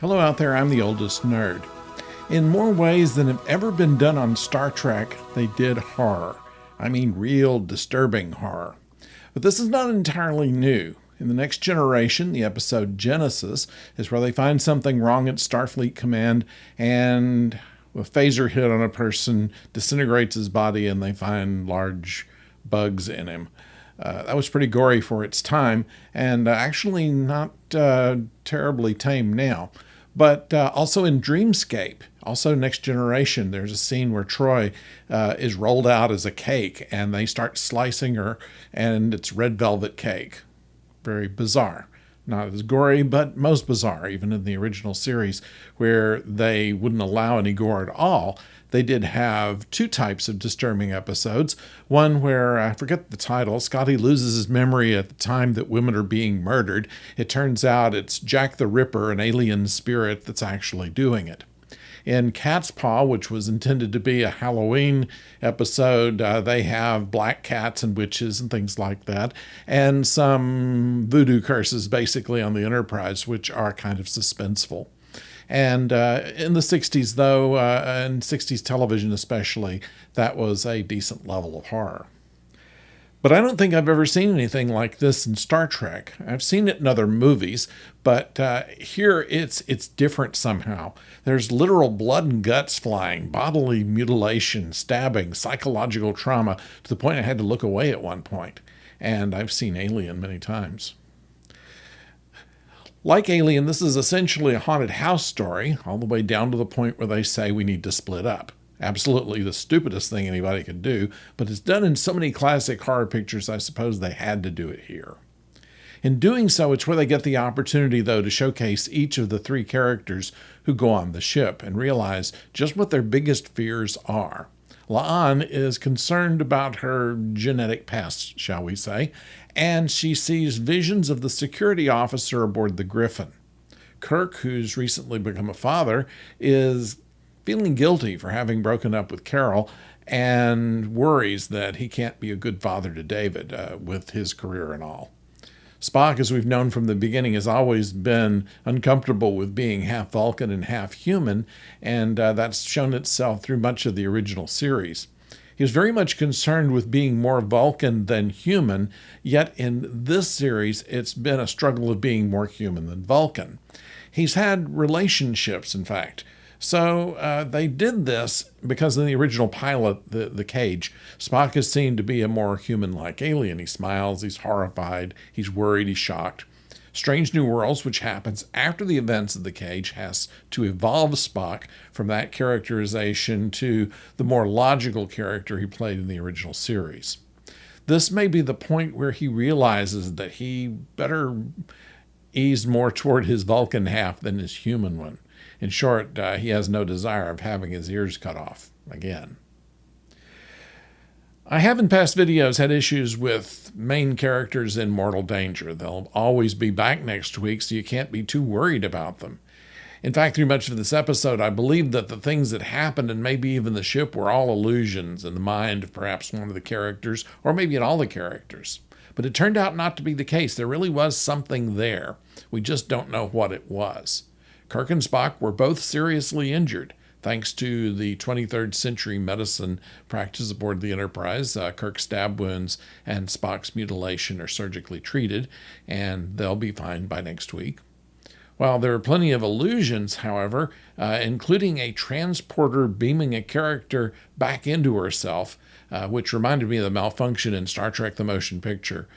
Hello out there, I'm the oldest nerd. In more ways than have ever been done on Star Trek, they did horror. I mean real disturbing horror. But this is not entirely new. In The Next Generation, the episode Genesis is where they find something wrong at Starfleet Command and a phaser hit on a person disintegrates his body and they find large bugs in him. That was pretty gory for its time and actually not terribly tame now. But also in Dreamscape, also Next Generation, there's a scene where Troy is rolled out as a cake and they start slicing her and it's red velvet cake. Very bizarre. Not as gory, but most bizarre, even in the original series where they wouldn't allow any gore at all. They did have two types of disturbing episodes. One where, I forget the title, Scotty loses his memory at the time that women are being murdered. It turns out it's Jack the Ripper, an alien spirit, that's actually doing it. In Cat's Paw, which was intended to be a Halloween episode, they have black cats and witches and things like that, and some voodoo curses basically on the Enterprise, which are kind of suspenseful. And in the 60s, though, and 60s television especially, that was a decent level of horror. But I don't think I've ever seen anything like this in Star Trek. I've seen it in other movies, but here it's different somehow. There's literal blood and guts flying, bodily mutilation, stabbing, psychological trauma, to the point I had to look away at one point. And I've seen Alien many times. Like Alien, this is essentially a haunted house story, all the way down to the point where they say we need to split up. Absolutely the stupidest thing anybody could do, but it's done in so many classic horror pictures, I suppose they had to do it here. In doing so, it's where they get the opportunity, though, to showcase each of the three characters who go on the ship and realize just what their biggest fears are. La'an is concerned about her genetic past, shall we say, and she sees visions of the security officer aboard the Griffin. Kirk, who's recently become a father, is feeling guilty for having broken up with Carol and worries that he can't be a good father to David with his career and all. Spock, as we've known from the beginning, has always been uncomfortable with being half Vulcan and half human, and that's shown itself through much of the original series. He was very much concerned with being more Vulcan than human, yet in this series it's been a struggle of being more human than Vulcan. He's had relationships, in fact. So they did this because in the original pilot, the Cage, Spock is seen to be a more human-like alien. He smiles, he's horrified, he's worried, he's shocked. Strange New Worlds, which happens after the events of the Cage, has to evolve Spock from that characterization to the more logical character he played in the original series. This may be the point where he realizes that he better ease more toward his Vulcan half than his human one. In short, he has no desire of having his ears cut off again. I have in past videos had issues with main characters in mortal danger. They'll always be back next week, so you can't be too worried about them. In fact, through much of this episode, I believed that the things that happened and maybe even the ship were all illusions in the mind of perhaps one of the characters, or maybe in all the characters. But it turned out not to be the case. There really was something there. We just don't know what it was. Kirk and Spock were both seriously injured, thanks to the 23rd century medicine practice aboard the Enterprise. Kirk's stab wounds and Spock's mutilation are surgically treated, and they'll be fine by next week. While there are plenty of illusions, however, including a transporter beaming a character back into herself, which reminded me of the malfunction in Star Trek The Motion Picture.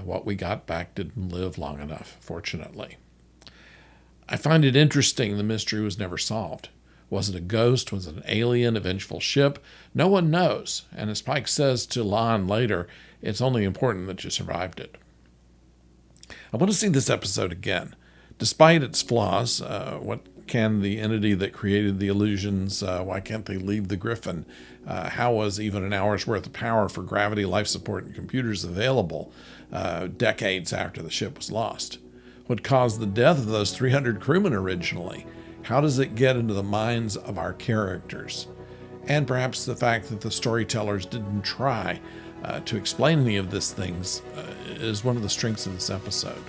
What we got back didn't live long enough, fortunately. I find it interesting the mystery was never solved. Was it a ghost? Was it an alien, a vengeful ship? No one knows. And as Pike says to La'an later, it's only important that you survived it. I want to see this episode again. Despite its flaws, what can the entity that created the illusions, why can't they leave the Griffin? How was even an hour's worth of power for gravity, life support, and computers available decades after the ship was lost? What caused the death of those 300 crewmen originally? How does it get into the minds of our characters? And perhaps the fact that the storytellers didn't try to explain any of these things is one of the strengths of this episode.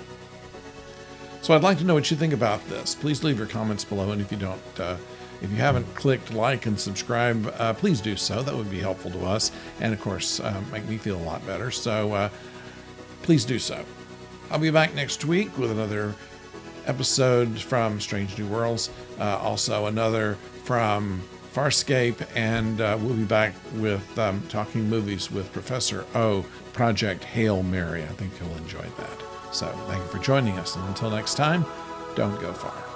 So I'd like to know what you think about this. Please leave your comments below, and if you haven't clicked like and subscribe, please do so. That would be helpful to us, and of course, make me feel a lot better. So please do so. I'll be back next week with another episode from Strange New Worlds, also another from Farscape, and we'll be back with talking movies with Professor O, Project Hail Mary. I think you'll enjoy that. So thank you for joining us, and until next time, don't go far.